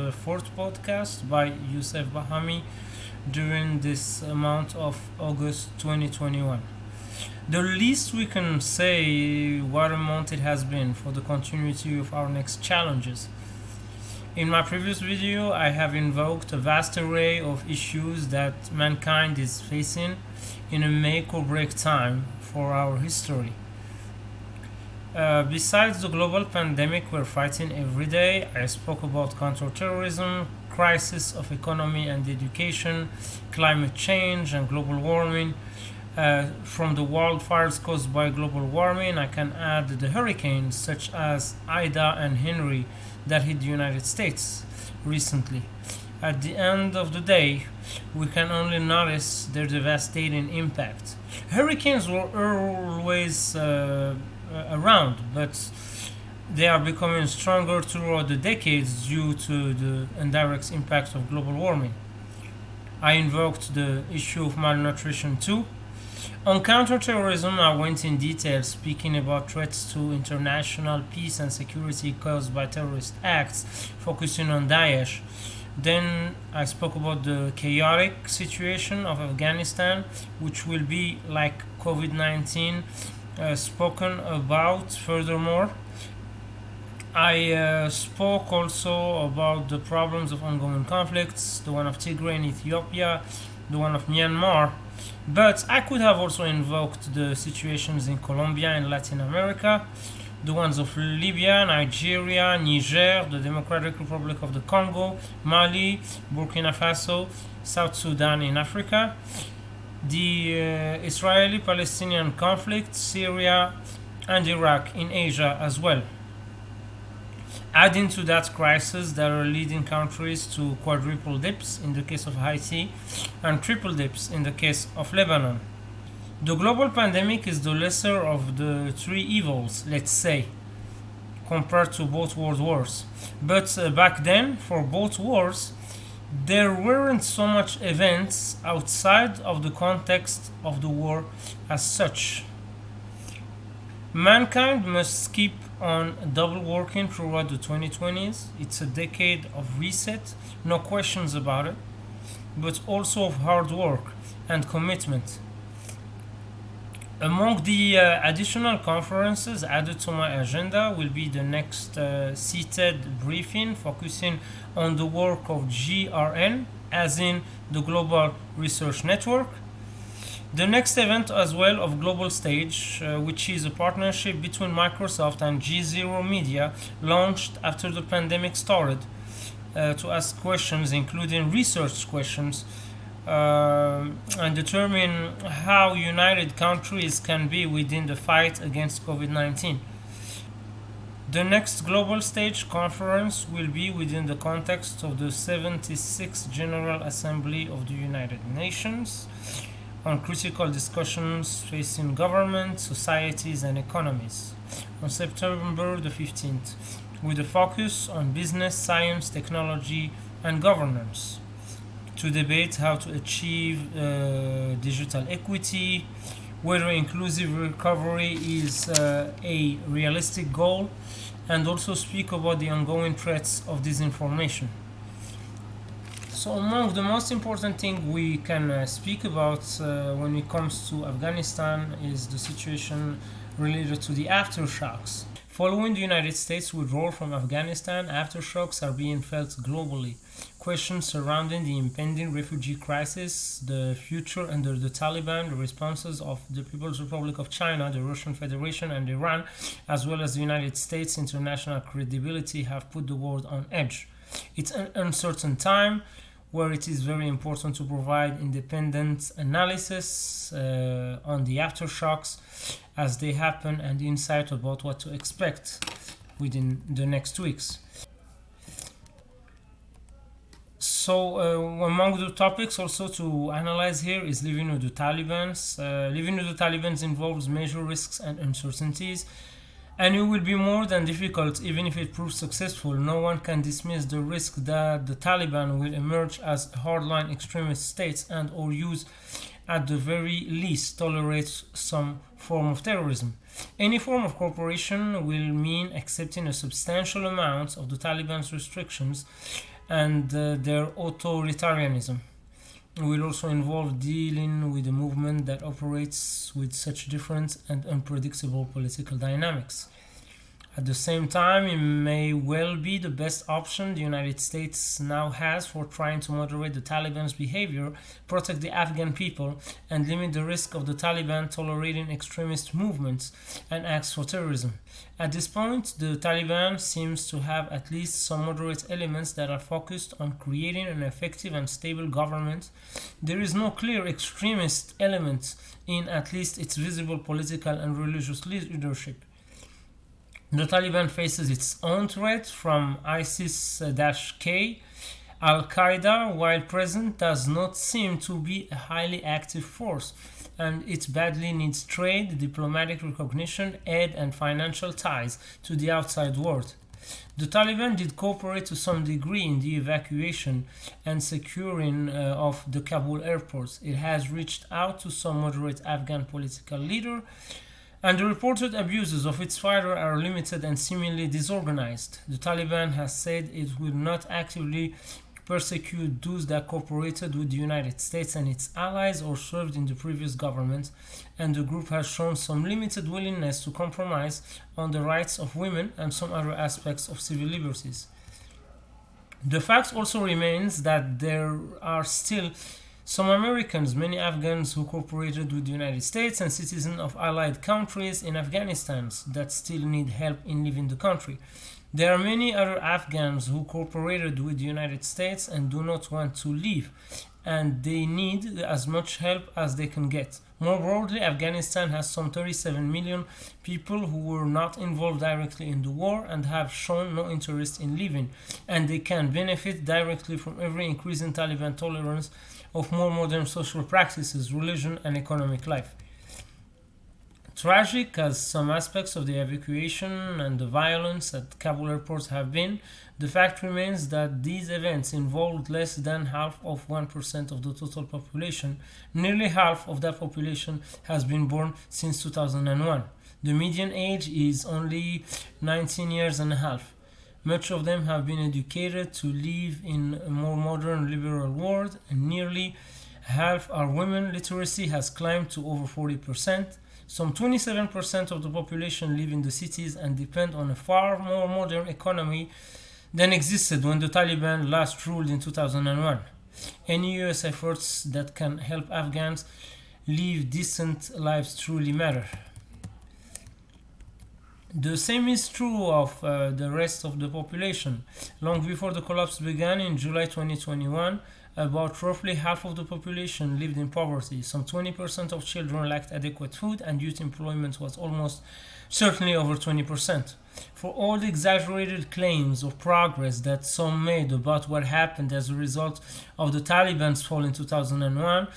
the fourth podcast by Youssef Bahami during this month of August 2021. The least we can say what a month it has been for the continuity of our next challenges. In my previous video, I have invoked a vast array of issues that mankind is facing in a make or break time for our history. Besides the global pandemic we're fighting every day, I spoke about counterterrorism, crisis of economy and education, climate change and global warming. From the wildfires caused by global warming, I can add the hurricanes such as Ida and Henry that hit the United States recently. At the end of the day, we can only notice their devastating impact. Hurricanes were always around, but they are becoming stronger throughout the decades due to the indirect impact of global warming. I invoked the issue of malnutrition too. On counterterrorism, I went in detail speaking about threats to international peace and security caused by terrorist acts, focusing on Daesh. Then I spoke about the chaotic situation of Afghanistan, which will be like COVID 19 spoken about furthermore. I spoke also about the problems of ongoing conflicts, the one of Tigray in Ethiopia, the one of Myanmar, but I could have also invoked the situations in Colombia and Latin America, the ones of Libya, Nigeria, Niger, the Democratic Republic of the Congo, Mali, Burkina Faso, South Sudan in Africa, the Israeli-Palestinian conflict, Syria, and Iraq in Asia as well. Adding to that crisis, there are leading countries to quadruple dips in the case of Haiti and triple dips in the case of Lebanon. The global pandemic is the lesser of the three evils, let's say, compared to both world wars. But back then, for both wars, there weren't so much events outside of the context of the war as such. Mankind must keep on double working throughout the 2020s. It's a decade of reset, no questions about it, but also of hard work and commitment. Among the additional conferences added to my agenda will be the next seated briefing focusing on the work of GRN, as in the Global Research Network. The next event as well of Global Stage, which is a partnership between Microsoft and G0 Media, launched after the pandemic started to ask questions, including research questions, and determine how united countries can be within the fight against COVID 19. The next Global Stage conference will be within the context of the 76th General Assembly of the United Nations on critical discussions facing governments, societies, and economies on September the 15th, with a focus on business, science, technology, and governance to debate how to achieve digital equity, whether inclusive recovery is a realistic goal, and also speak about the ongoing threats of disinformation. So, among the most important thing we can speak about when it comes to Afghanistan is the situation related to the aftershocks. Following the United States withdrawal from Afghanistan, aftershocks are being felt globally. Questions surrounding the impending refugee crisis, the future under the Taliban, the responses of the People's Republic of China, the Russian Federation, and Iran, as well as the United States' international credibility, have put the world on edge. It's an uncertain time where it is very important to provide independent analysis on the aftershocks as they happen and insight about what to expect within the next weeks. So, among the topics also to analyze here is living with the Taliban. Living with the Taliban involves major risks and uncertainties, and it will be more than difficult even if it proves successful. No one can dismiss the risk that the Taliban will emerge as hardline extremist states and or use at the very least tolerate some form of terrorism. Any form of cooperation will mean accepting a substantial amount of the Taliban's restrictions and their authoritarianism. It will also involve dealing with a movement that operates with such different and unpredictable political dynamics. At the same time, it may well be the best option the United States now has for trying to moderate the Taliban's behavior, protect the Afghan people, and limit the risk of the Taliban tolerating extremist movements and acts for terrorism. At this point, the Taliban seems to have at least some moderate elements that are focused on creating an effective and stable government. There is no clear extremist element in at least its visible political and religious leadership. The Taliban faces its own threat from ISIS-K. Al-Qaeda, while present, does not seem to be a highly active force, and it badly needs trade, diplomatic recognition, aid, and financial ties to the outside world. The Taliban did cooperate to some degree in the evacuation and securing of the Kabul airport. It has reached out to some moderate Afghan political leaders, and the reported abuses of its fighters are limited and seemingly disorganized. The Taliban has said it will not actively persecute those that cooperated with the United States and its allies or served in the previous government, and the group has shown some limited willingness to compromise on the rights of women and some other aspects of civil liberties. The fact also remains that there are still some Americans, many Afghans who cooperated with the United States, and citizens of allied countries in Afghanistan that still need help in leaving the country. There are many other Afghans who cooperated with the United States and do not want to leave, and they need as much help as they can get. More broadly, Afghanistan has some 37 million people who were not involved directly in the war and have shown no interest in leaving, and they can benefit directly from every increase in Taliban tolerance of more modern social practices, religion, and economic life. Tragic as some aspects of the evacuation and the violence at Kabul airports have been, the fact remains that these events involved less than half of 1% of the total population. Nearly half of that population has been born since 2001. The median age is only 19 years and a half. Much of them have been educated to live in a more modern liberal world, and nearly half are women. Literacy has climbed to over 40%. Some 27% of the population live in the cities and depend on a far more modern economy than existed when the Taliban last ruled in 2001. Any US efforts that can help Afghans live decent lives truly matter. The same is true of the rest of the population. Long before the collapse began in July 2021, about roughly half of the population lived in poverty. Some 20% of children lacked adequate food, and youth employment was almost certainly over 20%. For all the exaggerated claims of progress that some made about what happened as a result of the Taliban's fall in 2001,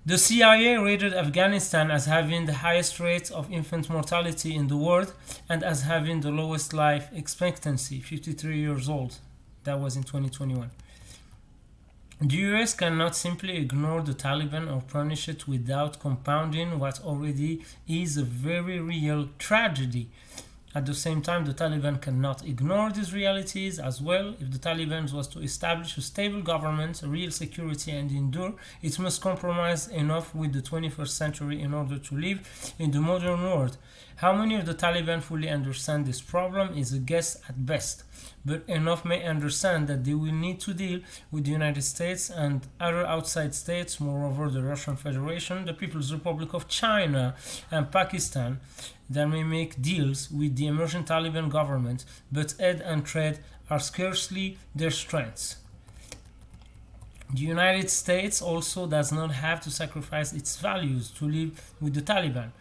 the CIA rated Afghanistan as having the highest rate of infant mortality in the world and as having the lowest life expectancy, 53 years old. That was in 2021. The US cannot simply ignore the Taliban or punish it without compounding what already is a very real tragedy. At the same time, the Taliban cannot ignore these realities as well. If the Taliban was to establish a stable government, real security, and endure, it must compromise enough with the 21st century in order to live in the modern world. How many of the Taliban fully understand this problem is a guess at best, but enough may understand that they will need to deal with the United States and other outside states, moreover the Russian Federation, the People's Republic of China, and Pakistan, that may make deals with the emerging Taliban government, but aid and trade are scarcely their strengths. The United States also does not have to sacrifice its values to live with the Taliban.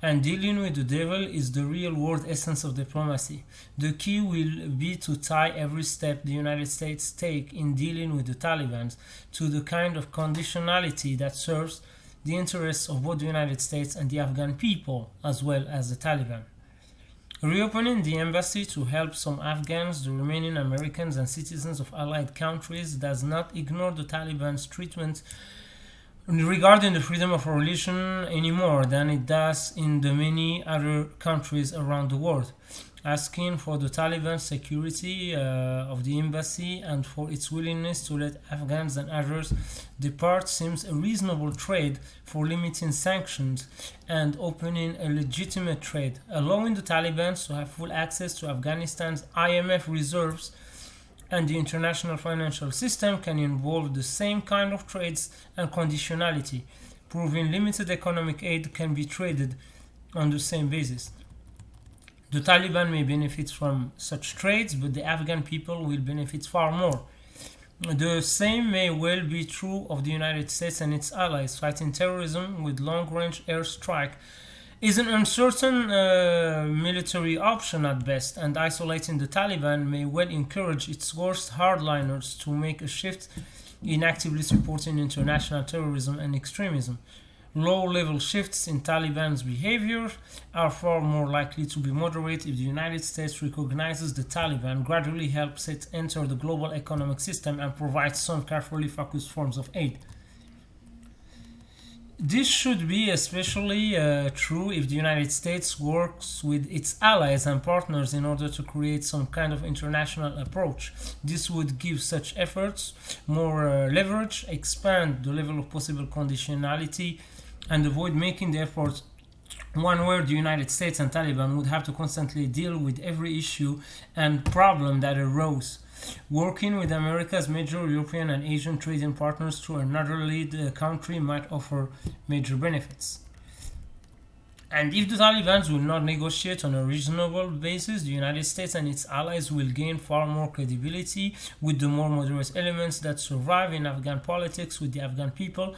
And dealing with the devil is the real world essence of diplomacy. The key will be to tie every step the United States take in dealing with the Taliban to the kind of conditionality that serves the interests of both the United States and the Afghan people, as well as the Taliban. Reopening the embassy to help some Afghans, the remaining Americans, and citizens of allied countries does not ignore the Taliban's treatment regarding the freedom of religion any more than it does in the many other countries around the world. asking for the Taliban security of the embassy and for its willingness to let Afghans and others depart seems a reasonable trade for limiting sanctions and opening a legitimate trade. Allowing the Taliban to have full access to Afghanistan's IMF reserves and the international financial system can involve the same kind of trades and conditionality, proving limited economic aid can be traded on the same basis. The Taliban may benefit from such trades, but the Afghan people will benefit far more. The same may well be true of the United States and its allies. Fighting terrorism with long-range airstrike is an uncertain military option at best, and isolating the Taliban may well encourage its worst hardliners to make a shift in actively supporting international terrorism and extremism. Low-level shifts in Taliban's behavior are far more likely to be moderate if the United States recognizes the Taliban, gradually helps it enter the global economic system, and provides some carefully focused forms of aid. This should be especially true if the United States works with its allies and partners in order to create some kind of international approach. This would give such efforts more leverage, expand the level of possible conditionality, and avoid making the effort one where the United States and Taliban would have to constantly deal with every issue and problem that arose. Working with America's major European and Asian trading partners through another lead country might offer major benefits. And if the Taliban will not negotiate on a reasonable basis, the United States and its allies will gain far more credibility with the more moderate elements that survive in Afghan politics with the Afghan people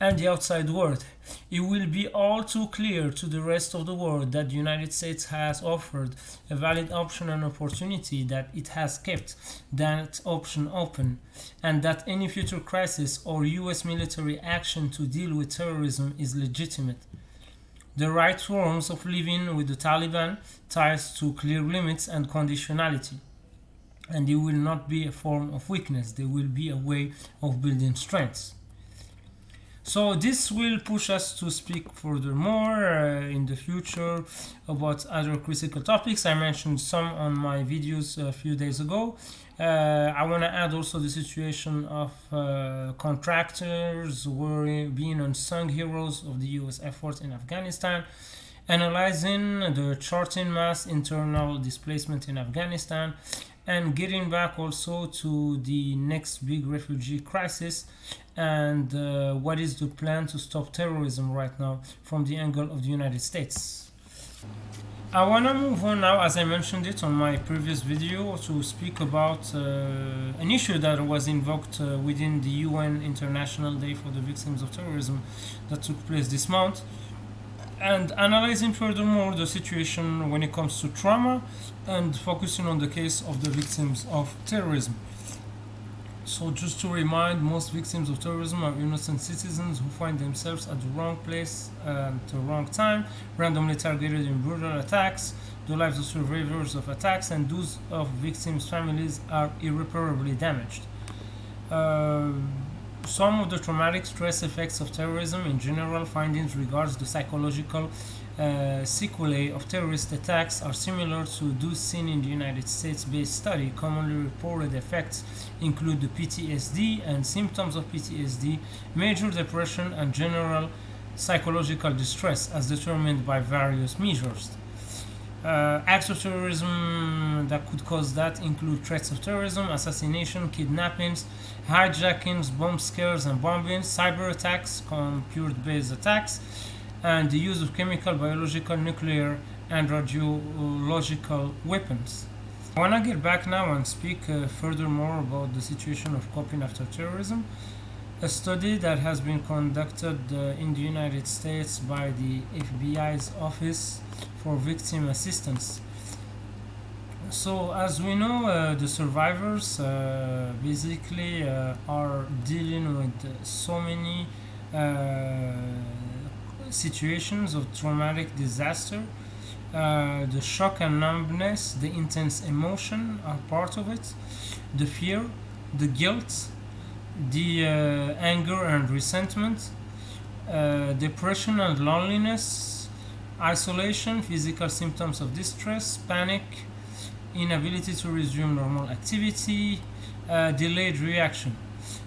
and the outside world. It will be all too clear to the rest of the world that the United States has offered a valid option and opportunity, that it has kept that option open, and that any future crisis or US military action to deal with terrorism is legitimate. The right forms of living with the Taliban ties to clear limits and conditionality, and it will not be a form of weakness, they will be a way of building strength. So this will push us to speak furthermore in the future about other critical topics. I mentioned some on my videos a few days ago. I want to add also the situation of contractors being unsung heroes of the US effort in Afghanistan, analyzing the charting mass internal displacement in Afghanistan, and getting back also to the next big refugee crisis and what is the plan to stop terrorism right now from the angle of the United States. I want to move on now, as I mentioned it on my previous video, to speak about an issue that was invoked within the UN International Day for the Victims of Terrorism that took place this month, and analyzing furthermore the situation when it comes to trauma and focusing on the case of the victims of terrorism. So just to remind, most victims of terrorism are innocent citizens who find themselves at the wrong place at the wrong time, randomly targeted in brutal attacks. The lives of survivors of attacks and those of victims' families are irreparably damaged. Some of the traumatic stress effects of terrorism in general, findings regards the psychological sequelae of terrorist attacks are similar to those seen in the United States-based study. Commonly reported effects include the PTSD and symptoms of PTSD, major depression, and general psychological distress as determined by various measures. Acts of terrorism that could cause that include threats of terrorism, assassination, kidnappings, hijackings, bomb scares and bombings, cyber attacks, computer-based attacks, and the use of chemical, biological, nuclear, and radiological weapons. I want to get back now and speak furthermore about the situation of coping after terrorism. A study that has been conducted in the United States by the FBI's Office for Victim Assistance. So as we know, the survivors basically are dealing with so many situations of traumatic disaster. The shock and numbness, the intense emotion are part of it, the fear, the guilt, the anger and resentment, depression and loneliness, Isolation, physical symptoms of distress, panic, inability to resume normal activity, delayed reaction.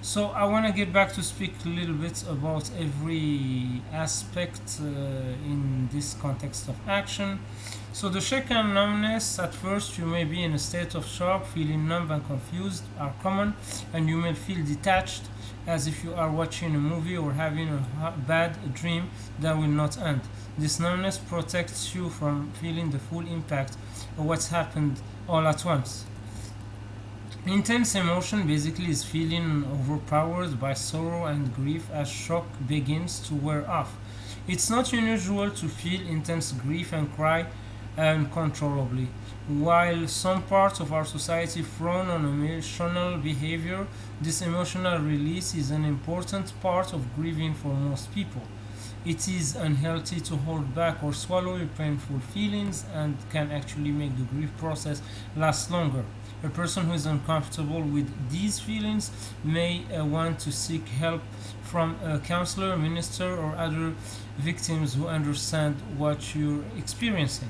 So I want to get back to speak a little bit about every aspect in this context of action. So the shake and numbness, at first you may be in a state of shock, feeling numb and confused are common, and you may feel detached as if you are watching a movie or having a bad dream that will not end. This numbness protects you from feeling the full impact of what's happened all at once. Intense emotion basically is feeling overpowered by sorrow and grief as shock begins to wear off. It's not unusual to feel intense grief and cry uncontrollably. While some parts of our society frown on emotional behavior, this emotional release is an important part of grieving for most people. It is unhealthy to hold back or swallow your painful feelings and can actually make the grief process last longer. A person who is uncomfortable with these feelings may want to seek help from a counselor, minister, or other victims who understand what you're experiencing.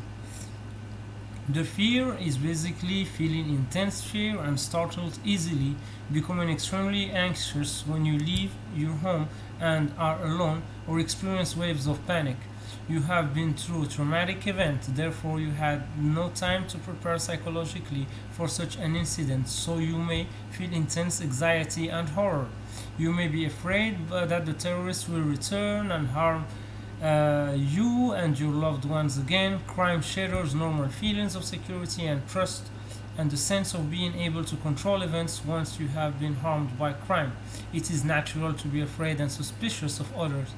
The fear is basically feeling intense fear and startled easily, becoming extremely anxious when you leave your home and are alone or experience waves of panic. You have been through a traumatic event, therefore, you had no time to prepare psychologically for such an incident, so you may feel intense anxiety and horror. You may be afraid that the terrorists will return and harm you and your loved ones again. Crime shatters normal feelings of security and trust and the sense of being able to control events once you have been harmed by crime. It is natural to be afraid and suspicious of others.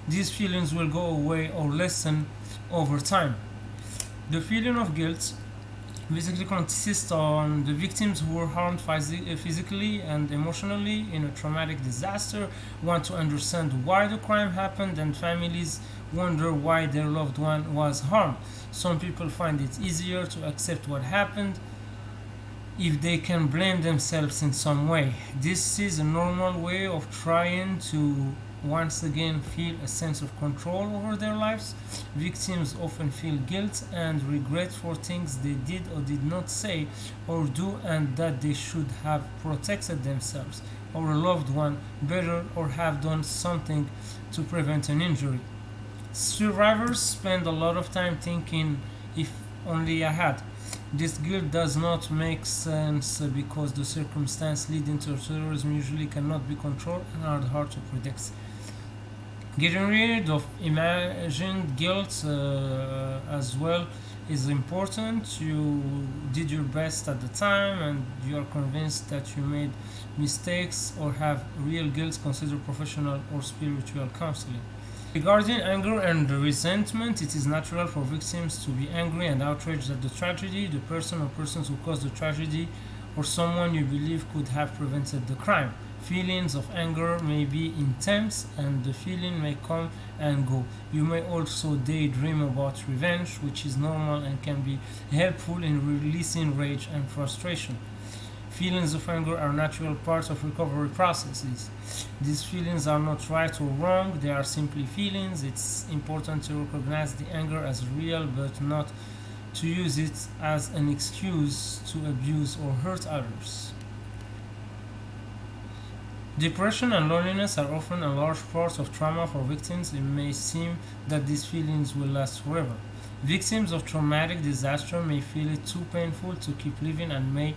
These feelings will go away or lessen over time. The feeling of guilt basically consists on the victims who were harmed physically and emotionally in a traumatic disaster want to understand why the crime happened, and families wonder why their loved one was harmed. Some people find it easier to accept what happened if they can blame themselves in some way. This is a normal way of trying to once again feel a sense of control over their lives. Victims often feel guilt and regret for things they did or did not say or do, and that they should have protected themselves or a loved one better or have done something to prevent an injury. Survivors spend a lot of time thinking, if only I had. This guilt does not make sense because the circumstances leading to terrorism usually cannot be controlled and are hard to predict. Getting rid of imagined guilt as well is important. You did your best at the time and you are convinced that you made mistakes or have real guilt. Consider professional or spiritual counseling. Regarding anger and resentment, it is natural for victims to be angry and outraged at the tragedy, the person or persons who caused the tragedy, or someone you believe could have prevented the crime. Feelings of anger may be intense and the feeling may come and go. You may also daydream about revenge, which is normal and can be helpful in releasing rage and frustration. Feelings of anger are natural parts of recovery processes. These feelings are not right or wrong, they are simply feelings. It's important to recognize the anger as real but not to use it as an excuse to abuse or hurt others. Depression and loneliness are often a large part of trauma for victims. It may seem that these feelings will last forever. Victims of traumatic disaster may feel it too painful to keep living and may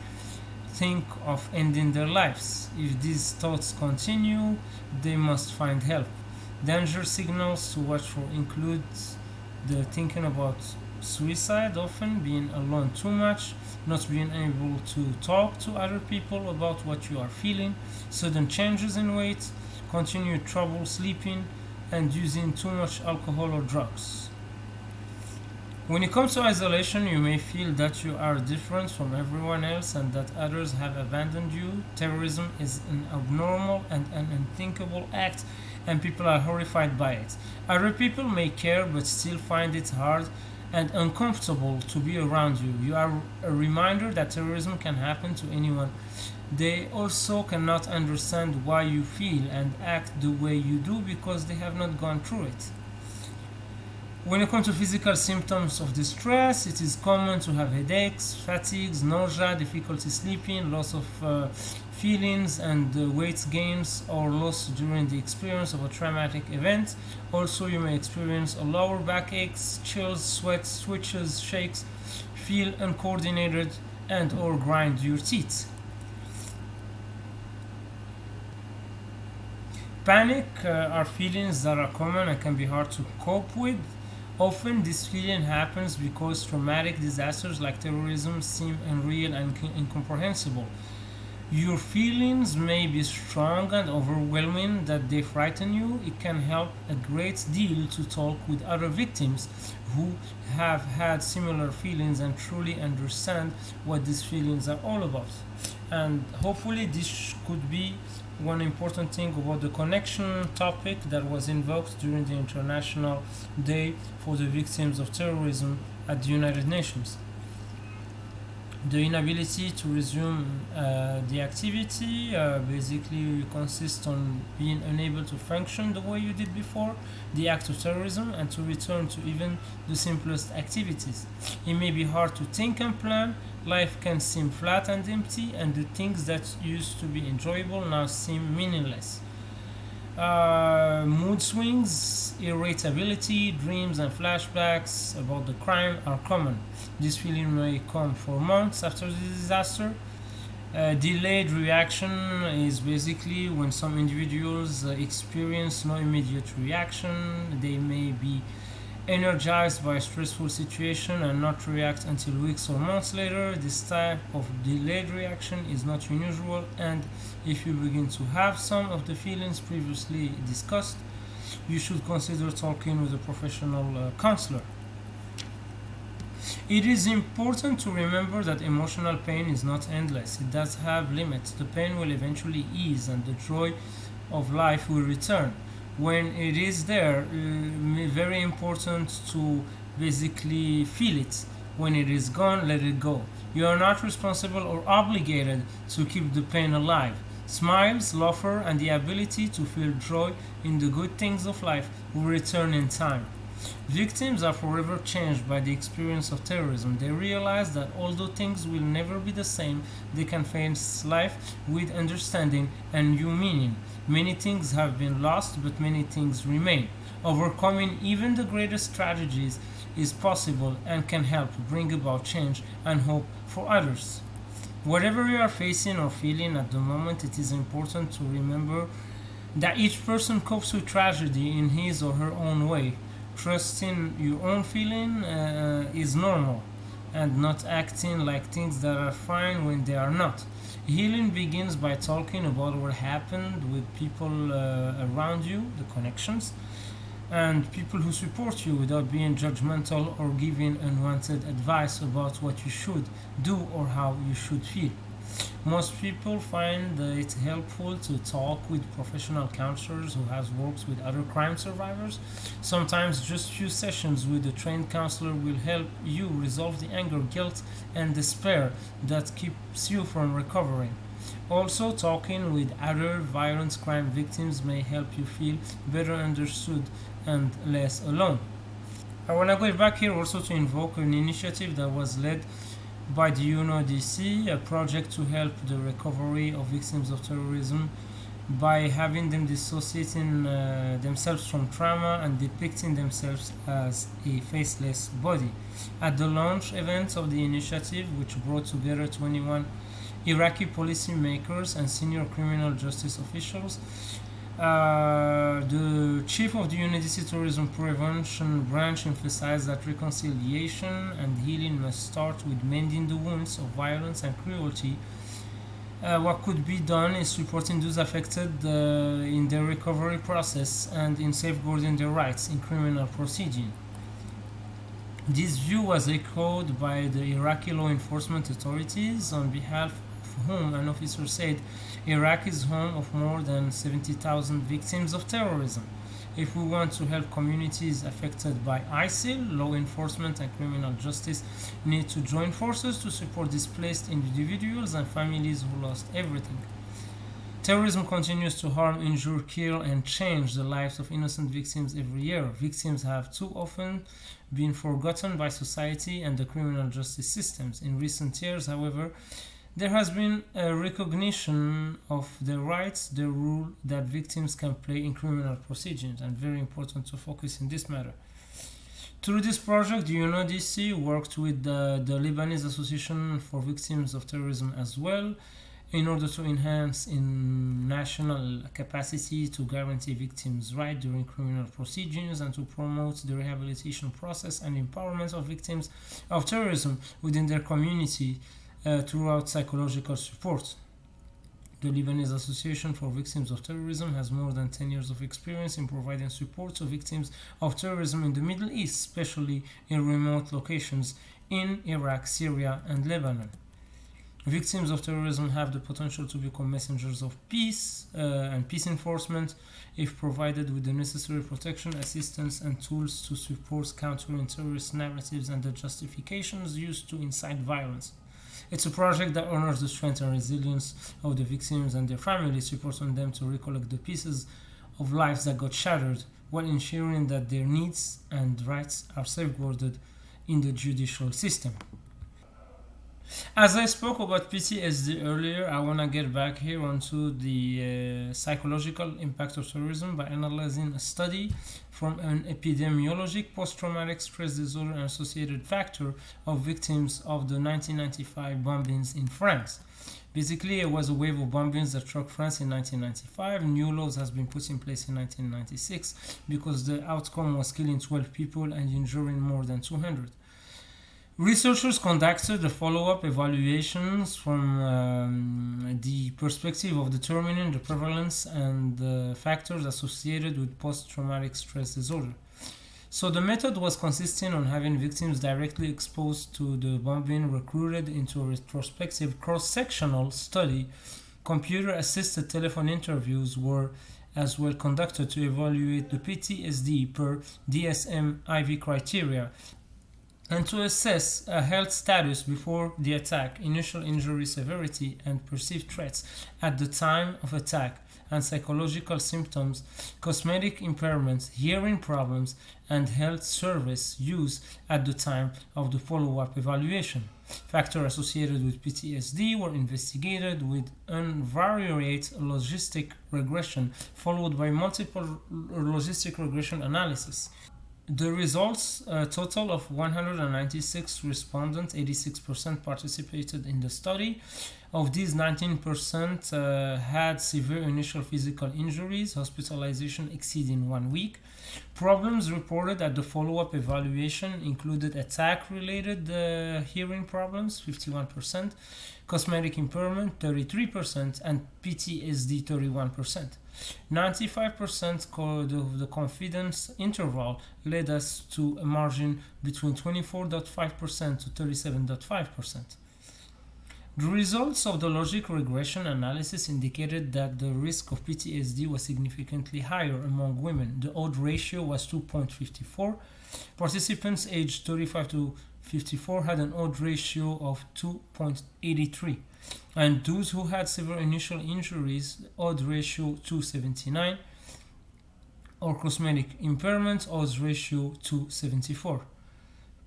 think of ending their lives. If these thoughts continue, they must find help. Danger signals to watch for include the thinking about suicide, often being alone too much, not being able to talk to other people about what you are feeling, sudden changes in weight, continued trouble sleeping, and using too much alcohol or drugs. When it comes to isolation, you may feel that you are different from everyone else and that others have abandoned you. Terrorism is an abnormal and an unthinkable act, and people are horrified by it. Other people may care but still find it hard and uncomfortable to be around you. You are a reminder that terrorism can happen to anyone. They also cannot understand why you feel and act the way you do because they have not gone through it. When it comes to physical symptoms of distress, it is common to have headaches, fatigues, nausea, difficulty sleeping, loss of feelings, and weight gains or loss during the experience of a traumatic event. Also, you may experience a lower back aches, chills, sweats, twitches, shakes, feel uncoordinated, and or grind your teeth. Panic are feelings that are common and can be hard to cope with. Often, this feeling happens because traumatic disasters like terrorism seem unreal and incomprehensible. Your feelings may be strong and overwhelming that they frighten you. It can help a great deal to talk with other victims who have had similar feelings and truly understand what these feelings are all about. And hopefully, this could be one important thing about the connection topic that was invoked during the International Day for the Victims of Terrorism at the United Nations. The inability to resume the activity basically consists on being unable to function the way you did before the act of terrorism and to return to even the simplest activities. It may be hard to think and plan, life can seem flat and empty, and the things that used to be enjoyable now seem meaningless. Mood swings, irritability, dreams, and flashbacks about the crime are common. This feeling may come for months after the disaster. Delayed reaction is basically when some individuals experience no immediate reaction. They may be energized by a stressful situation and not react until weeks or months later. This type of delayed reaction is not unusual, and if you begin to have some of the feelings previously discussed, you should consider talking with a professional counselor. It is important to remember that emotional pain is not endless. It does have limits. The pain will eventually ease and the joy of life will return. When it is there, very important to basically feel it. When it is gone, let it go. You are not responsible or obligated to keep the pain alive. Smiles, laughter, and the ability to feel joy in the good things of life will return in time. Victims are forever changed by the experience of terrorism. They realize that although things will never be the same, they can face life with understanding and new meaning. Many things have been lost, but many things remain. Overcoming even the greatest tragedies is possible and can help bring about change and hope for others. Whatever you are facing or feeling at the moment, it is important to remember that each person copes with tragedy in his or her own way. Trusting your own feeling is normal, and not acting like things that are fine when they are not. Healing begins by talking about what happened with people around you, the connections, and people who support you without being judgmental or giving unwanted advice about what you should do or how you should feel. Most people find it helpful to talk with professional counselors who has worked with other crime survivors. Sometimes just few sessions with a trained counselor will help you resolve the anger, guilt, and despair that keeps you from recovering. Also, talking with other violent crime victims may help you feel better understood and less alone. I want to go back here also to invoke an initiative that was led by the UNODC, a project to help the recovery of victims of terrorism by having them dissociating themselves from trauma and depicting themselves as a faceless body. At the launch event of the initiative, which brought together 21 Iraqi policymakers and senior criminal justice officials, the chief of the UNODC Tourism Prevention Branch emphasized that reconciliation and healing must start with mending the wounds of violence and cruelty. What could be done is supporting those affected in their recovery process and in safeguarding their rights in criminal proceeding. This view was echoed by the Iraqi law enforcement authorities, on behalf of whom an officer said Iraq is home of more than 70,000 victims of terrorism. If we want to help communities affected by ISIL, law enforcement and criminal justice need to join forces to support displaced individuals and families who lost everything. Terrorism continues to harm, injure, kill, and change the lives of innocent victims every year. Victims have too often been forgotten by society and the criminal justice systems. In recent years, however, there has been a recognition of the rights, the role that victims can play in criminal proceedings, and very important to focus in this matter. Through this project, the UNODC worked with the Lebanese Association for Victims of Terrorism as well in order to enhance in national capacity to guarantee victims' rights during criminal proceedings and to promote the rehabilitation process and empowerment of victims of terrorism within their community throughout psychological support. The Lebanese Association for Victims of Terrorism has more than 10 years of experience in providing support to victims of terrorism in the Middle East, especially in remote locations in Iraq, Syria, and Lebanon. Victims of terrorism have the potential to become messengers of peace and peace enforcement if provided with the necessary protection, assistance, and tools to support countering terrorist narratives and the justifications used to incite violence. It's a project that honors the strength and resilience of the victims and their families, supporting them to recollect the pieces of lives that got shattered while ensuring that their needs and rights are safeguarded in the judicial system. As I spoke about PTSD earlier, I want to get back here onto the psychological impact of terrorism by analyzing a study from an epidemiologic post-traumatic stress disorder and associated factor of victims of the 1995 bombings in France. Basically, it was a wave of bombings that struck France in 1995. New laws has been put in place in 1996 because the outcome was killing 12 people and injuring more than 200. Researchers conducted the follow-up evaluations from the perspective of determining the prevalence and the factors associated with post-traumatic stress disorder. So the method was consistent on having victims directly exposed to the bombing recruited into a retrospective cross-sectional study. Computer-assisted telephone interviews were as well conducted to evaluate the PTSD per DSM-IV criteria and to assess a health status before the attack, initial injury severity and perceived threats at the time of attack, and psychological symptoms, cosmetic impairments, hearing problems, and health service use at the time of the follow-up evaluation. Factors associated with PTSD were investigated with unvariate logistic regression followed by multiple logistic regression analysis. The results, a total of 196 respondents, 86% participated in the study. Of these, 19% had severe initial physical injuries, hospitalization exceeding 1 week. Problems reported at the follow-up evaluation included attack-related hearing problems, 51%, cosmetic impairment, 33%, and PTSD, 31%. 95% of the confidence interval led us to a margin between 24.5% to 37.5%. The results of the logic regression analysis indicated that the risk of PTSD was significantly higher among women. The odd ratio was 2.54. Participants aged 35 to 54 had an odd ratio of 2.83. And those who had severe initial injuries, odd ratio 279, or cosmetic impairment, odd ratio 274,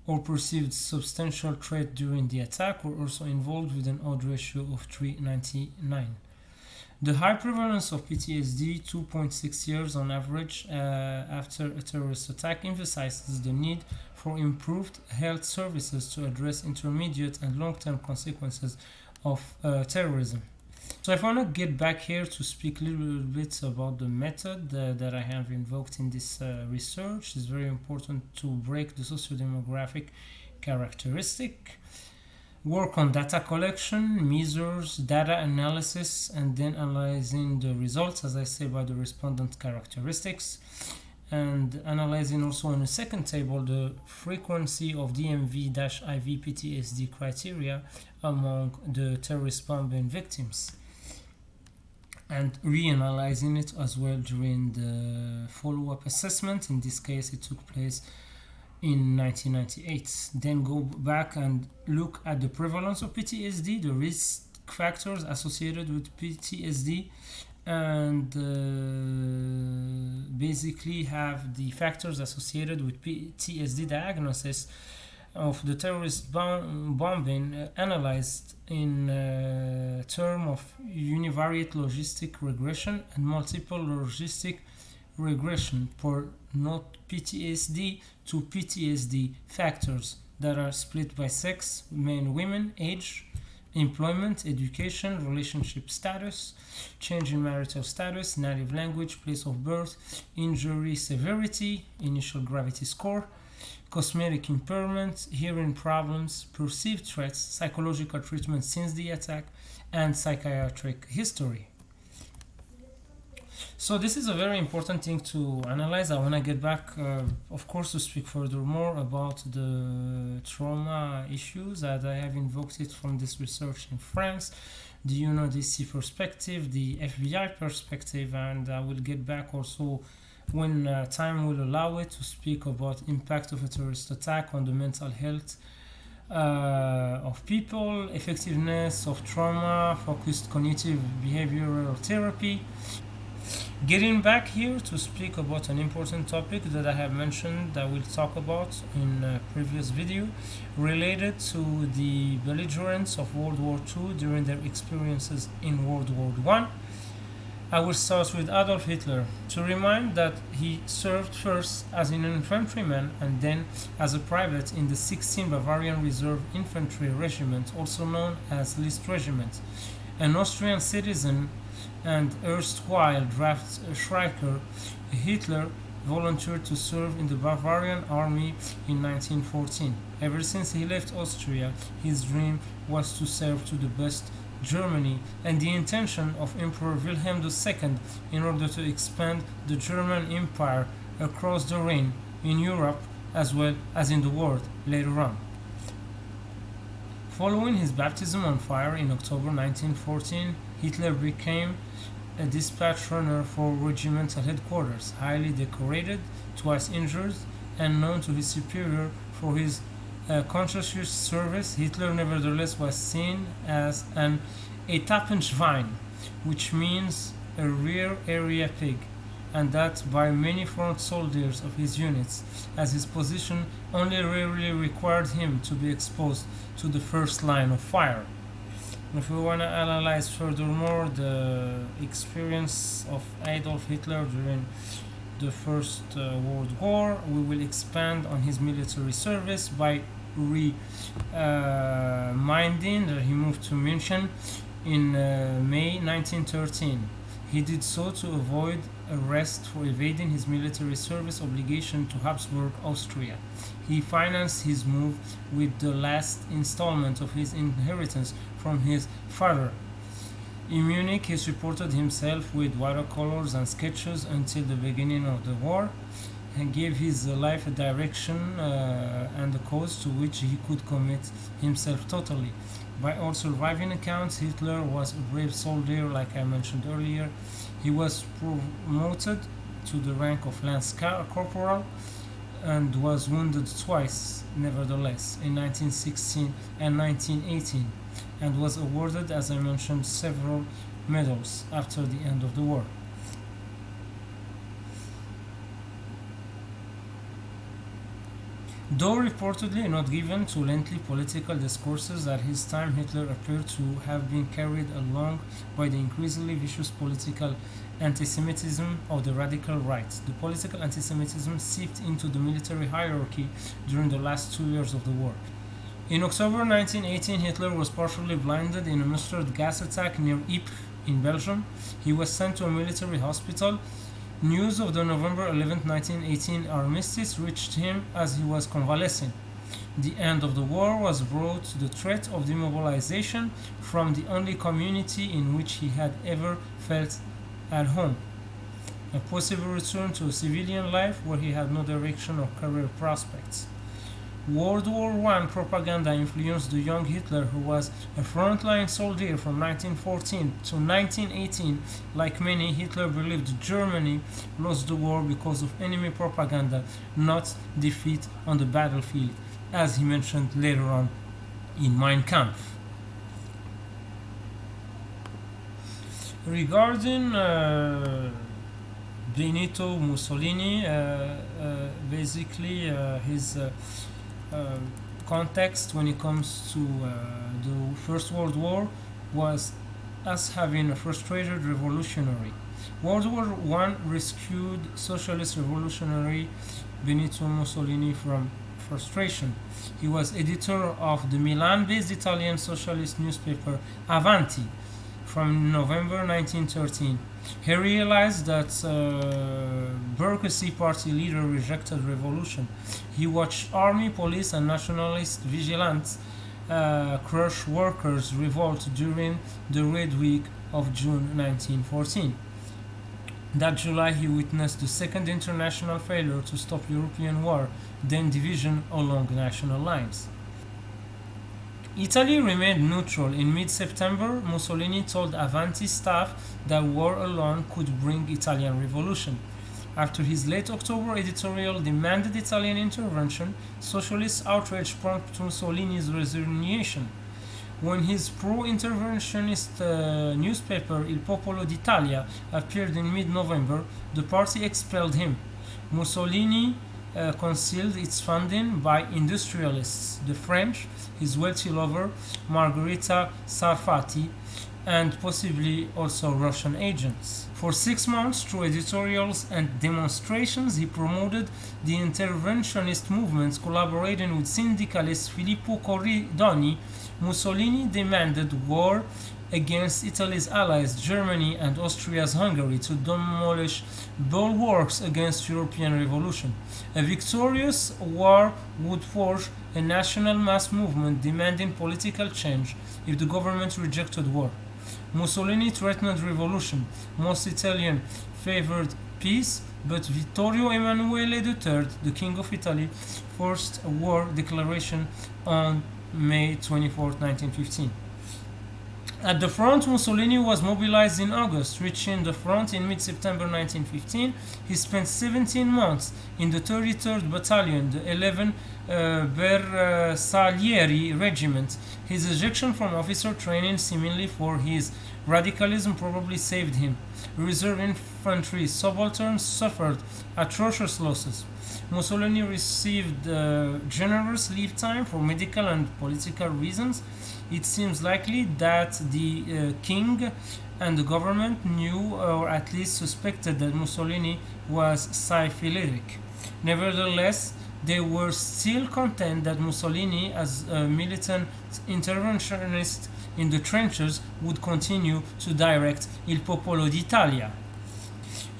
or perceived substantial threat during the attack were also involved with an odd ratio of 399. The high prevalence of PTSD, 2.6 years on average after a terrorist attack, emphasizes the need for improved health services to address intermediate and long-term consequences of terrorism. So if I want to get back here to speak a little bit about the method that I have invoked in this research, it's very important to break the socio-demographic characteristic, work on data collection, measures, data analysis, and then analyzing the results, as I say, by the respondent characteristics, and analyzing also in a second table the frequency of DMV-IV PTSD criteria among the terrorist bombing victims, and reanalyzing it as well during the follow-up assessment. In this case, it took place in 1998. Then go back and look at the prevalence of PTSD, the risk factors associated with PTSD, and basically have the factors associated with PTSD diagnosis of the terrorist bombing analyzed in term of univariate logistic regression and multiple logistic regression for not PTSD to PTSD factors that are split by sex, men, women, age, employment, education, relationship status, change in marital status, native language, place of birth, injury severity, initial gravity score, cosmetic impairment, hearing problems, perceived threats, psychological treatment since the attack, and psychiatric history. So this is a very important thing to analyze. I want to get back, of course, to speak furthermore about the trauma issues that I have invoked it from this research in France, the UNODC perspective, the FBI perspective, and I will get back also when time will allow it to speak about impact of a terrorist attack on the mental health of people, effectiveness of trauma, focused cognitive behavioral therapy. Getting back here to speak about an important topic that I have mentioned that we'll talk about in a previous video related to the belligerents of World War II during their experiences in World War I. I will start with Adolf Hitler to remind that he served first as an infantryman and then as a private in the 16th Bavarian Reserve Infantry Regiment, also known as List Regiment. An Austrian citizen and erstwhile draft striker, Hitler volunteered to serve in the Bavarian army in 1914. Ever since he left Austria, his dream was to serve to the best Germany and the intention of Emperor Wilhelm II in order to expand the German Empire across the Rhine in Europe as well as in the world later on. Following his baptism on fire in October 1914, Hitler became a dispatch runner for regimental headquarters, highly decorated, twice injured, and known to his superior for his conscientious service. Hitler nevertheless was seen as an Etappenschwein, which means a rear area pig, and that by many front soldiers of his units, as his position only rarely required him to be exposed to the first line of fire. If we want to analyze furthermore the experience of Adolf Hitler during the First World War, we will expand on his military service by reminding that he moved to München in May 1913. He did so to avoid arrest for evading his military service obligation to Habsburg Austria. He financed his move with the last installment of his inheritance from his father. In Munich, he supported himself with watercolors and sketches until the beginning of the war, and gave his life a direction and a cause to which he could commit himself totally. By all surviving accounts, Hitler was a brave soldier, like I mentioned earlier. He was promoted to the rank of Lance Corporal and was wounded twice, nevertheless, in 1916 and 1918, and was awarded, as I mentioned, several medals after the end of the war. Though reportedly not given to lengthy political discourses at his time, Hitler appeared to have been carried along by the increasingly vicious political anti-Semitism of the radical right. The political anti-Semitism seeped into the military hierarchy during the last 2 years of the war. In October 1918, Hitler was partially blinded in a mustard gas attack near Ypres in Belgium. He was sent to a military hospital. News of the November 11, 1918 armistice reached him as he was convalescing. The end of the war was brought to the threat of demobilization from the only community in which he had ever felt at home. A possible return to a civilian life where he had no direction or career prospects. World War I propaganda influenced the young Hitler, who was a frontline soldier from 1914 to 1918. Like many, Hitler believed Germany lost the war because of enemy propaganda, not defeat on the battlefield, as he mentioned later on in Mein Kampf. Regarding Benito Mussolini, basically his uh, context when it comes to the First World War was as having a frustrated revolutionary. World War One rescued socialist revolutionary Benito Mussolini from frustration. He was editor of the Milan-based Italian socialist newspaper Avanti from November 1913. He realized that Burgessi party leader rejected revolution. He watched army, police, and nationalist vigilantes crush workers' revolt during the Red Week of June 1914. That July, he witnessed the second international failure to stop European war, then division along national lines. Italy remained neutral. In mid-September, Mussolini told Avanti staff that war alone could bring Italian revolution. After his late October editorial demanded Italian intervention, socialist outrage prompted Mussolini's resignation. When his pro-interventionist newspaper Il Popolo d'Italia appeared in mid-November, the party expelled him. Mussolini concealed its funding by industrialists, the French, his wealthy lover, Margherita Sarfatti, and possibly also Russian agents. For 6 months, through editorials and demonstrations, he promoted the interventionist movements, collaborating with syndicalist Filippo Corridoni. Mussolini demanded war against Italy's allies, Germany and Austria's Hungary, to demolish bulwarks against European revolution. A victorious war would forge a national mass movement demanding political change if the government rejected war. Mussolini threatened revolution. Most Italians favored peace, but Vittorio Emanuele III, the King of Italy, forced a war declaration on May 24, 1915. At the front, Mussolini was mobilized in August. Reaching the front in mid-September 1915, he spent 17 months in the 33rd Battalion, the 11th Bersaglieri Regiment. His ejection from officer training, seemingly for his radicalism, probably saved him. Reserve infantry subalterns suffered atrocious losses. Mussolini received generous leave time for medical and political reasons. It seems likely that the king and the government knew or at least suspected that Mussolini was syphilitic. Nevertheless, they were still content that Mussolini, as a militant interventionist in the trenches, would continue to direct Il Popolo d'Italia.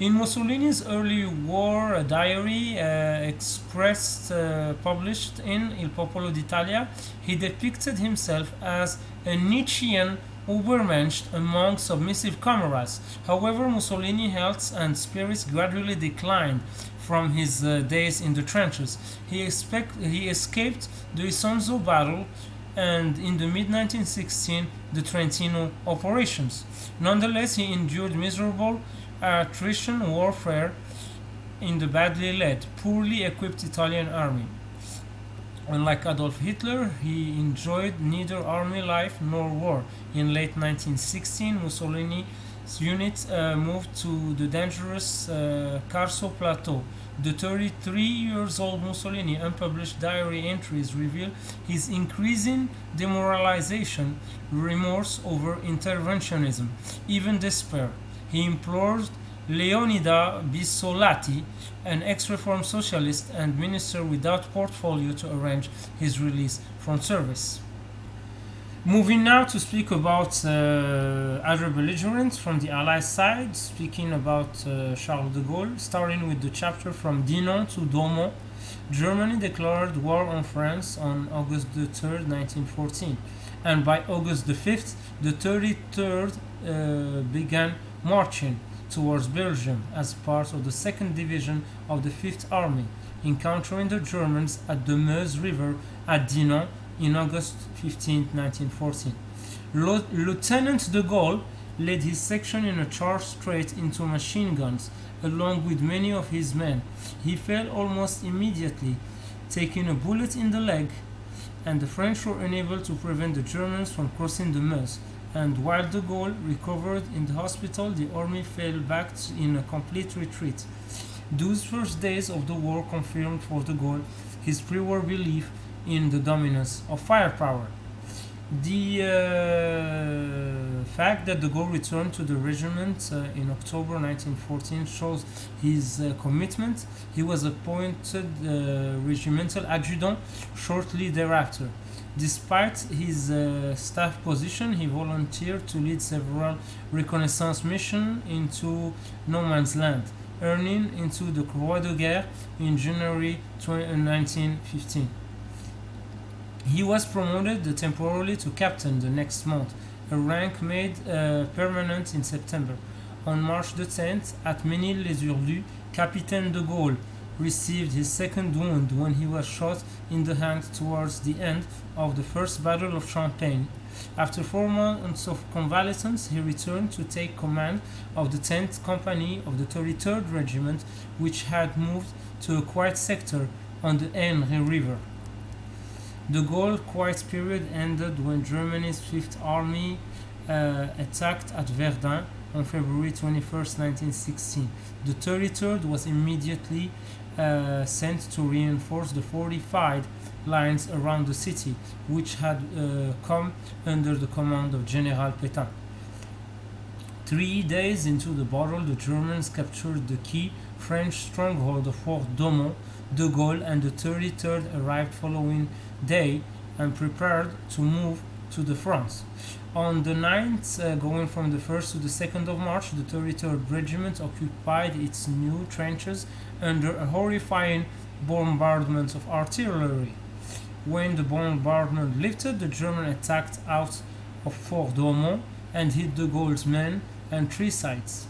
In Mussolini's early war diary, published in Il Popolo d'Italia, he depicted himself as a Nietzschean Übermensch among submissive comrades. However, Mussolini's health and spirits gradually declined from his days in the trenches. He escaped the Isonzo battle and in the mid-1916 the Trentino operations. Nonetheless, he endured miserable attrition warfare in the badly led, poorly equipped Italian army. Unlike Adolf Hitler, he enjoyed neither army life nor war. In late 1916, Mussolini's unit moved to the dangerous Carso Plateau. The 33-year-old Mussolini unpublished diary entries reveal his increasing demoralization, remorse over interventionism, even despair. He implored Leonida Bissolati, an ex-reform socialist and minister without portfolio, to arrange his release from service. Moving now to speak about other belligerents from the Allied side, speaking about Charles de Gaulle, starting with the chapter from Dinant to Daumont. Germany declared war on France on August the 3rd, 1914, and by August the 5th, the 33rd began marching towards Belgium as part of the 2nd Division of the 5th Army, encountering the Germans at the Meuse River at Dinant in August 15, 1914. Lieutenant de Gaulle led his section in a charge straight into machine guns, along with many of his men. He fell almost immediately, taking a bullet in the leg, and the French were unable to prevent the Germans from crossing the Meuse. and while de Gaulle recovered in the hospital, the army fell back in a complete retreat. Those first days of the war confirmed for de Gaulle his pre-war belief in the dominance of firepower. The fact that de Gaulle returned to the regiment in October 1914 shows his commitment. He was appointed regimental adjutant shortly thereafter. Despite his staff position, he volunteered to lead several reconnaissance missions into no man's land, earning into the Croix de Guerre in January 1915. He was promoted temporarily to captain the next month, a rank made permanent in September. On March the 10th, at Ménil-les-Hurlus, Capitaine de Gaulle received his second wound when he was shot in the hand towards the end of the First Battle of Champagne. After 4 months of convalescence, he returned to take command of the 10th Company of the 33rd Regiment, which had moved to a quiet sector on the Aisne River. The Gaulle quiet period ended when Germany's Fifth Army attacked at Verdun on February 21, 1916. The 33rd was immediately sent to reinforce the fortified lines around the city, which had come under the command of General Pétain. 3 days into the battle, the Germans captured the key French stronghold of Fort Douaumont. De Gaulle and the 33rd arrived following day and prepared to move to the front. On the 9th, going from the 1st to the 2nd of March, the 33rd Regiment occupied its new trenches under a horrifying bombardment of artillery. When the bombardment lifted, the Germans attacked out of Fort Douaumont and hit de Gaulle's men on 3 sides.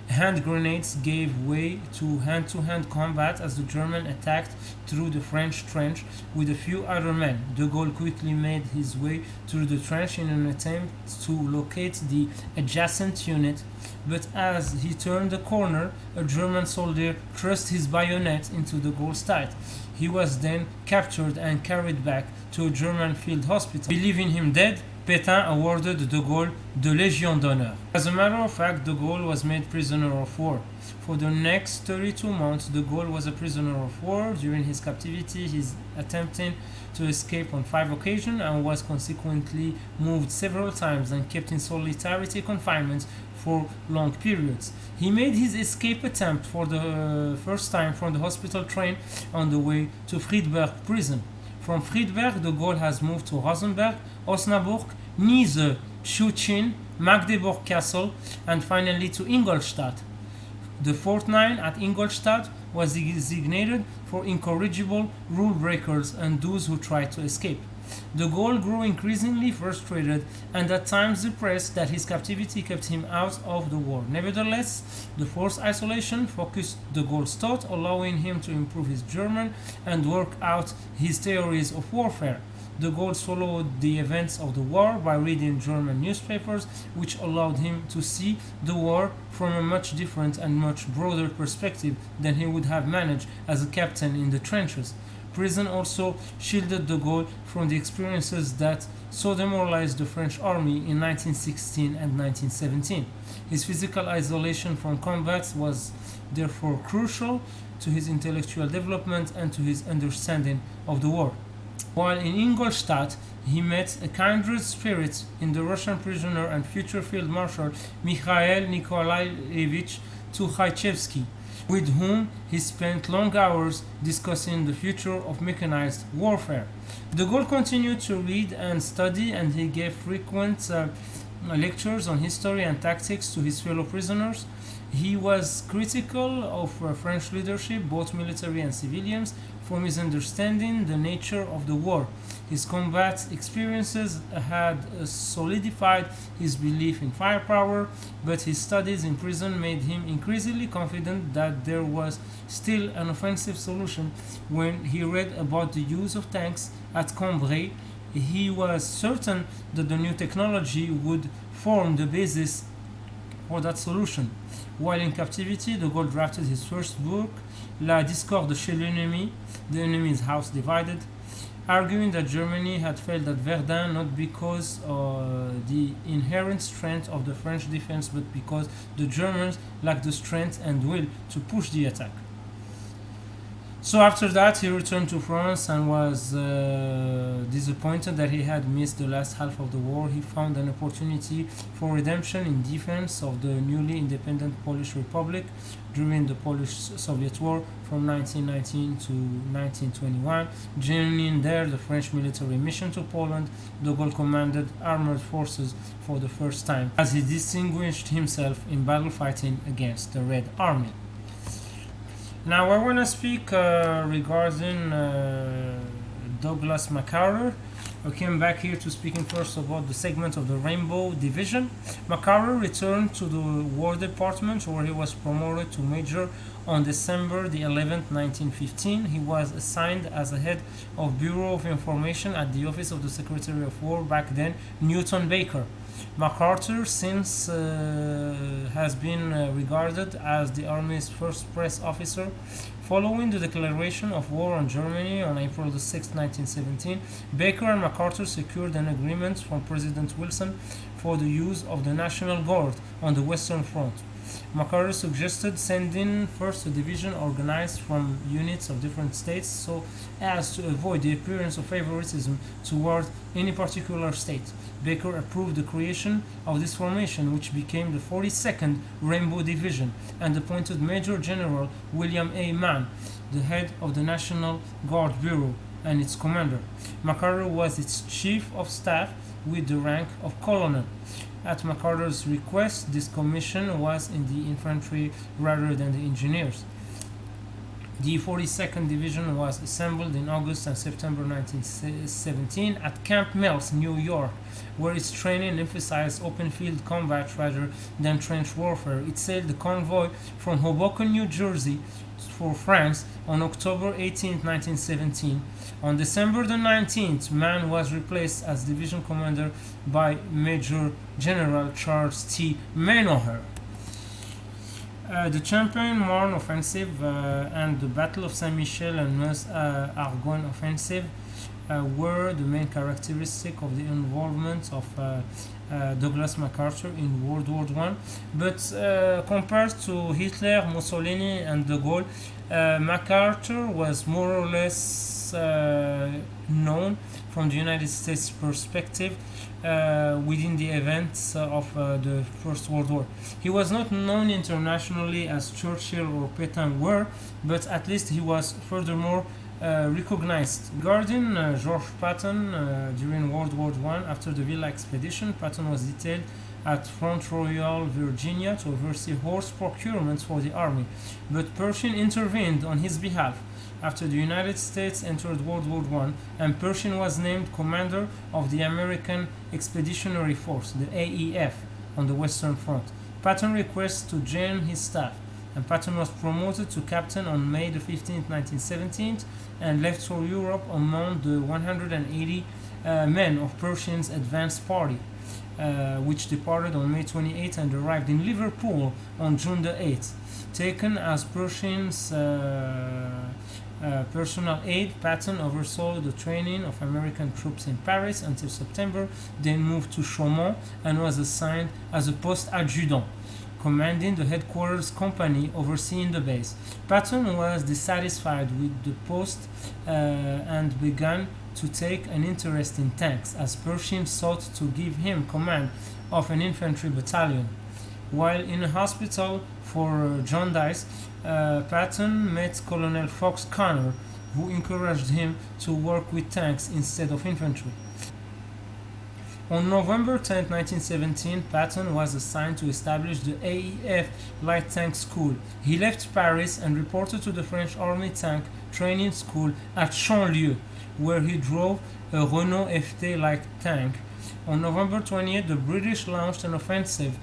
Hand grenades gave way to hand-to-hand combat as the Germans attacked through the French trench with a few other men. De Gaulle quickly made his way through the trench in an attempt to locate the adjacent unit, but as he turned the corner, a German soldier thrust his bayonet into de Gaulle's thigh. He was then captured and carried back to a German field hospital. Believing him dead, Pétain awarded de Gaulle the Légion d'honneur. As a matter of fact, de Gaulle was made prisoner of war. For the next 32 months, de Gaulle was a prisoner of war. During his captivity, he attempted to escape on 5 occasions and was consequently moved several times and kept in solitary confinement for long periods. He made his escape attempt for the first time from the hospital train on the way to Friedberg prison. From Friedberg, de Gaulle has moved to Rosenberg, Osnabrück, Nice, Schutzin, Magdeburg Castle, and finally to Ingolstadt. The fortnight at Ingolstadt was designated for incorrigible rule breakers and those who tried to escape. De Gaulle grew increasingly frustrated and at times depressed that his captivity kept him out of the war. Nevertheless, the forced isolation focused de Gaulle's thought, allowing him to improve his German and work out his theories of warfare. De Gaulle followed the events of the war by reading German newspapers, which allowed him to see the war from a much different and much broader perspective than he would have managed as a captain in the trenches. Prison also shielded de Gaulle from the experiences that so demoralized the French army in 1916 and 1917. His physical isolation from combat was therefore crucial to his intellectual development and to his understanding of the war. While in Ingolstadt, he met a kindred spirit in the Russian prisoner and future field marshal Mikhail Nikolaevich Tukhachevsky, with whom he spent long hours discussing the future of mechanized warfare. De Gaulle continued to read and study, and he gave frequent lectures on history and tactics to his fellow prisoners. He was critical of French leadership, both military and civilians, for misunderstanding the nature of the war. His combat experiences had solidified his belief in firepower, but his studies in prison made him increasingly confident that there was still an offensive solution. When he read about the use of tanks at Cambrai, he was certain that the new technology would form the basis for that solution. While in captivity, de Gaulle drafted his first book, La discorde chez l'ennemi, The Enemy's House Divided. arguing that Germany had failed at Verdun not because of the inherent strength of the French defense, but because the Germans lacked the strength and will to push the attack. So after that, he returned to France and was disappointed that he had missed the last half of the war. He found an opportunity for redemption in defense of the newly independent Polish Republic during the Polish-Soviet War from 1919 to 1921. Joining there the French military mission to Poland, de Gaulle commanded armored forces for the first time, as he distinguished himself in battle fighting against the Red Army. Now I want to speak regarding Douglas MacArthur. I came back here to speaking first about the segment of the Rainbow Division. MacArthur returned to the War Department where he was promoted to major on December the 11th, 1915. He was assigned as a head of Bureau of Information at the Office of the Secretary of War, back then Newton Baker. MacArthur since has been regarded as the Army's first press officer. Following the declaration of war on Germany on April 6, 1917, Baker and MacArthur secured an agreement from President Wilson for the use of the National Guard on the Western Front. MacArthur suggested sending first a division organized from units of different states so as to avoid the appearance of favoritism toward any particular state. Baker approved the creation of this formation, which became the 42nd Rainbow Division, and appointed Major General William A. Mann, the head of the National Guard Bureau, and its commander. MacArthur was its chief of staff with the rank of colonel. At MacArthur's request, this commission was in the infantry rather than the engineers. The 42nd Division was assembled in August and September 1917 at Camp Mills, New York, where its training emphasized open field combat rather than trench warfare. It sailed the convoy from Hoboken, New Jersey, for France on October 18, 1917. On December the 19th, Mann was replaced as division commander by Major General Charles T. Menoher. The Champagne-Marne Offensive and the Battle of Saint-Michel and Meuse-Argonne Offensive were the main characteristic of the involvement of Douglas MacArthur in World War I. But compared to Hitler, Mussolini, and de Gaulle, MacArthur was more or less known from the United States perspective within the events of the First World War. He was not known internationally as Churchill or Pétain were, but at least he was furthermore recognized. Regarding George Patton during World War I, after the Villa expedition, Patton was detailed at Front Royal, Virginia to oversee horse procurement for the army, but Pershing intervened on his behalf. After the United States entered World War I, and Pershing was named commander of the American Expeditionary Force, the AEF, on the Western Front. Patton requested to join his staff, and Patton was promoted to captain on May the 15th, 1917, and left for Europe among the 180 men of Pershing's advance party, which departed on May 28th and arrived in Liverpool on June the 8th. Taken as Pershing's personal aide, Patton oversaw the training of American troops in Paris until September, then moved to Chaumont and was assigned as a post adjutant, commanding the headquarters company overseeing the base. Patton was dissatisfied with the post and began to take an interest in tanks, as Pershing sought to give him command of an infantry battalion. While in a hospital for jaundice, Patton met Colonel Fox Connor, who encouraged him to work with tanks instead of infantry. On November 10, 1917, Patton was assigned to establish the AEF Light Tank School. He left Paris and reported to the French Army Tank Training School at Chanlieu, where he drove a Renault FT light tank. On November 20th, the British launched an offensive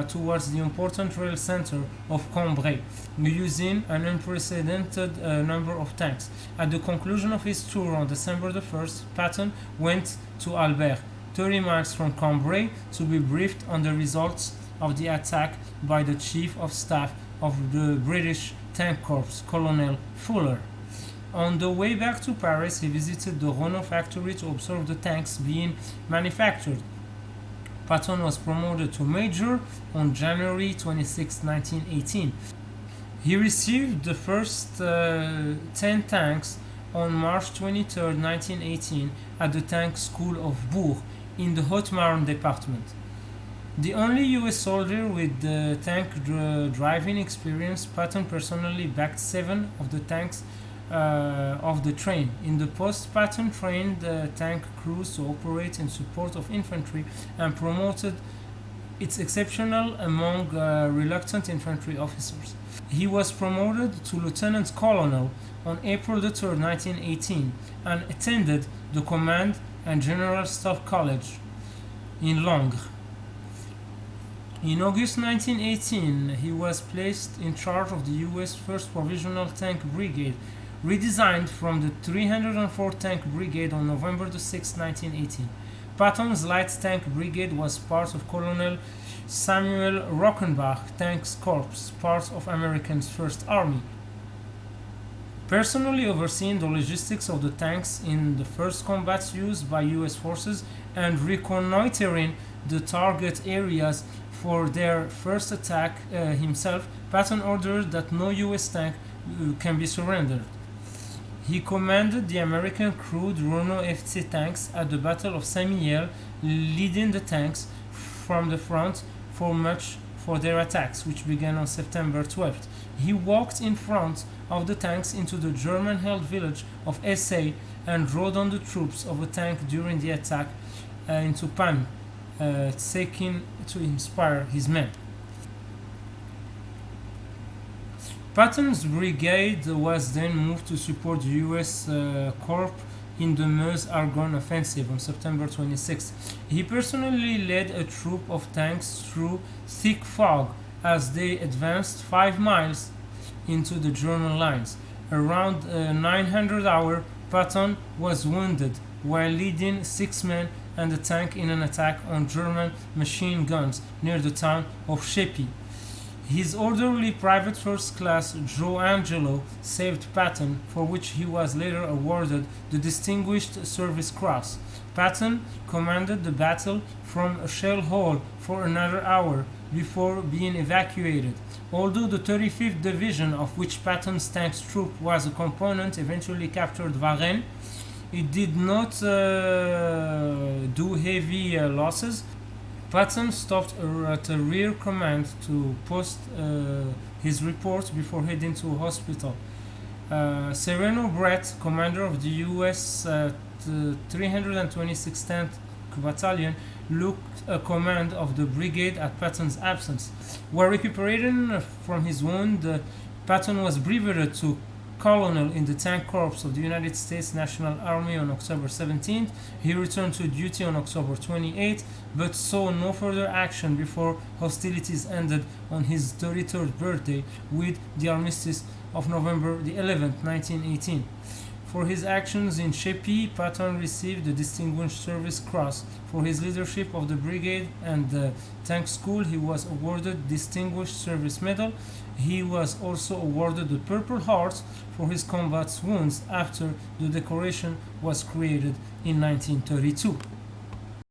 towards the important rail center of Cambrai, using an unprecedented number of tanks. At the conclusion of his tour on December the 1st, Patton went to Albert, 30 miles from Cambrai, to be briefed on the results of the attack by the Chief of Staff of the British Tank Corps, Colonel Fuller. On the way back to Paris, he visited the Renault factory to observe the tanks being manufactured. Patton was promoted to major on January 26, 1918. He received the first 10 tanks on March 23, 1918, at the Tank School of Bourg in the Haute-Marne department. The only US soldier with tank driving experience, Patton personally backed 7 of the tanks of the train. In the post, Patton trained tank crews to operate in support of infantry and promoted its exceptional among reluctant infantry officers. He was promoted to lieutenant colonel on April 3, 1918, and attended the Command and General Staff College in Langres. In August 1918, he was placed in charge of the U.S. 1st Provisional Tank Brigade, redesigned from the 304th Tank Brigade on November 6, 1918. Patton's Light Tank Brigade was part of Colonel Samuel Rockenbach Tanks Corps, part of American's First Army. Personally overseeing the logistics of the tanks in the first combats used by U.S. forces and reconnoitering the target areas for their first attack himself, Patton ordered that no U.S. tank can be surrendered. He commanded the American crewed Renault FC tanks at the Battle of Saint-Mihiel, leading the tanks from the front for their attacks, which began on September 12th. He walked in front of the tanks into the German-held village of Essay and rode on the troops of a tank during the attack into Pan, seeking to inspire his men. Patton's brigade was then moved to support the U.S. Corps in the Meuse-Argonne offensive on September 26. He personally led a troop of tanks through thick fog as they advanced 5 miles into the German lines. Around 900 hour, Patton was wounded while leading 6 men and a tank in an attack on German machine guns near the town of Cheppy. His orderly Private First Class Joe Angelo saved Patton, for which he was later awarded the Distinguished Service Cross. Patton commanded the battle from a shell hole for another hour before being evacuated. Although the 35th Division, of which Patton's tanks troop was a component, eventually captured Varennes, it did not do heavy losses. Patton stopped at a rear command to post his reports before heading to a hospital. Sereno Brett, commander of the U.S. 326th Tank Battalion, took command of the brigade at Patton's absence. While recuperating from his wound, Patton was brevetted to colonel in the Tank Corps of the United States National Army on October 17th. He returned to duty on October 28th, but saw no further action before hostilities ended on his 33rd birthday with the armistice of November the 11th, 1918. For his actions in Cheppy, Patton received the Distinguished Service Cross. For his leadership of the brigade and the tank school, he was awarded Distinguished Service Medal. He was also awarded the Purple Heart for his combat wounds after the decoration was created in 1932.